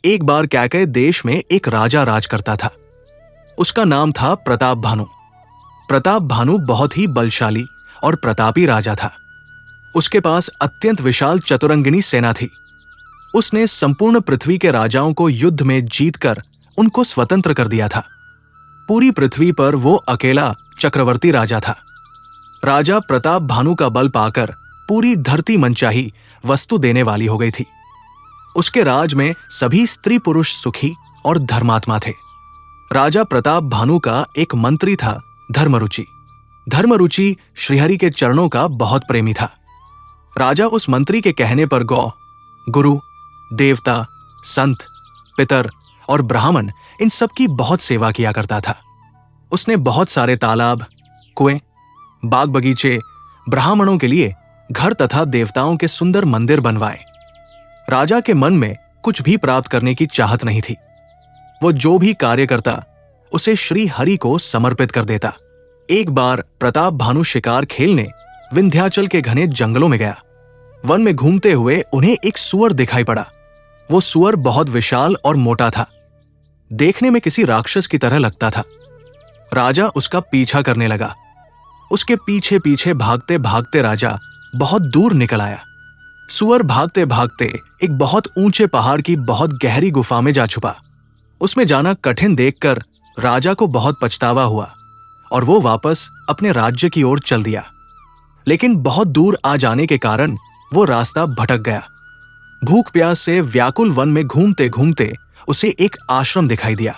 एक बार कैकय देश में एक राजा राज करता था। उसका नाम था प्रताप भानु। प्रताप भानु बहुत ही बलशाली और प्रतापी राजा था। उसके पास अत्यंत विशाल चतुरंगिनी सेना थी। उसने संपूर्ण पृथ्वी के राजाओं को युद्ध में जीतकर उनको स्वतंत्र कर दिया था। पूरी पृथ्वी पर वो अकेला चक्रवर्ती राजा था। राजा प्रताप भानु का बल पाकर पूरी धरती मनचाही वस्तु देने वाली हो गई थी। उसके राज में सभी स्त्री पुरुष सुखी और धर्मात्मा थे। राजा प्रताप भानु का एक मंत्री था, धर्मरुचि। धर्मरुचि श्रीहरि के चरणों का बहुत प्रेमी था। राजा उस मंत्री के कहने पर गौ, गुरु, देवता, संत, पितर और ब्राह्मण इन सब की बहुत सेवा किया करता था। उसने बहुत सारे तालाब, कुएं, बाग बगीचे, ब्राह्मणों के लिए घर तथा देवताओं के सुंदर मंदिर बनवाए। राजा के मन में कुछ भी प्राप्त करने की चाहत नहीं थी। वो जो भी कार्य करता उसे श्री हरि को समर्पित कर देता। एक बार प्रताप भानु शिकार खेलने विंध्याचल के घने जंगलों में गया। वन में घूमते हुए उन्हें एक सूअर दिखाई पड़ा। वो सूअर बहुत विशाल और मोटा था। देखने में किसी राक्षस की तरह लगता था। राजा उसका पीछा करने लगा। उसके पीछे पीछे भागते भागते राजा बहुत दूर निकल आया। सूअर भागते भागते एक बहुत ऊंचे पहाड़ की बहुत गहरी गुफा में जा छुपा। उसमें जाना कठिन देखकर राजा को बहुत पछतावा हुआ और वो वापस अपने राज्य की ओर चल दिया। लेकिन बहुत दूर आ जाने के कारण वो रास्ता भटक गया। भूख प्यास से व्याकुल वन में घूमते घूमते उसे एक आश्रम दिखाई दिया।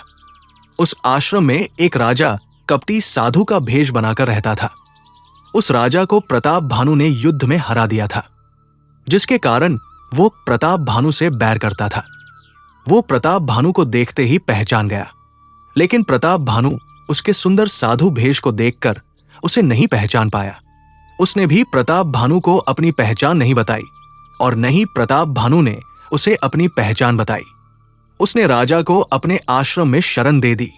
उस आश्रम में एक राजा कपटी साधु का भेष बनाकर रहता था। उस राजा को प्रताप भानु ने युद्ध में हरा दिया था, जिसके कारण वो प्रताप भानु से बैर करता था। वो प्रताप भानु को देखते ही पहचान गया, लेकिन प्रताप भानु उसके सुंदर साधु भेष को देखकर उसे नहीं पहचान पाया। उसने भी प्रताप भानु को अपनी पहचान नहीं बताई और न ही प्रताप भानु ने उसे अपनी पहचान बताई। उसने राजा को अपने आश्रम में शरण दे दी।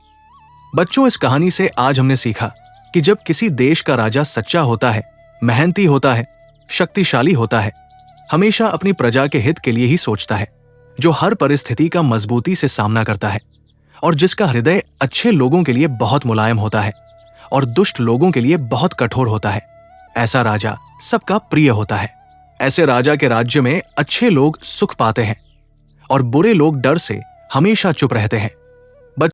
बच्चों, इस कहानी से आज हमने सीखा कि जब किसी देश का राजा सच्चा होता है, मेहनती होता है, शक्तिशाली होता है, हमेशा अपनी प्रजा के हित के लिए ही सोचता है, जो हर परिस्थिति का मजबूती से सामना करता है और जिसका हृदय अच्छे लोगों के लिए बहुत मुलायम होता है और दुष्ट लोगों के लिए बहुत कठोर होता है, ऐसा राजा सबका प्रिय होता है। ऐसे राजा के राज्य में अच्छे लोग सुख पाते हैं और बुरे लोग डर से हमेशा चुप रहते हैं।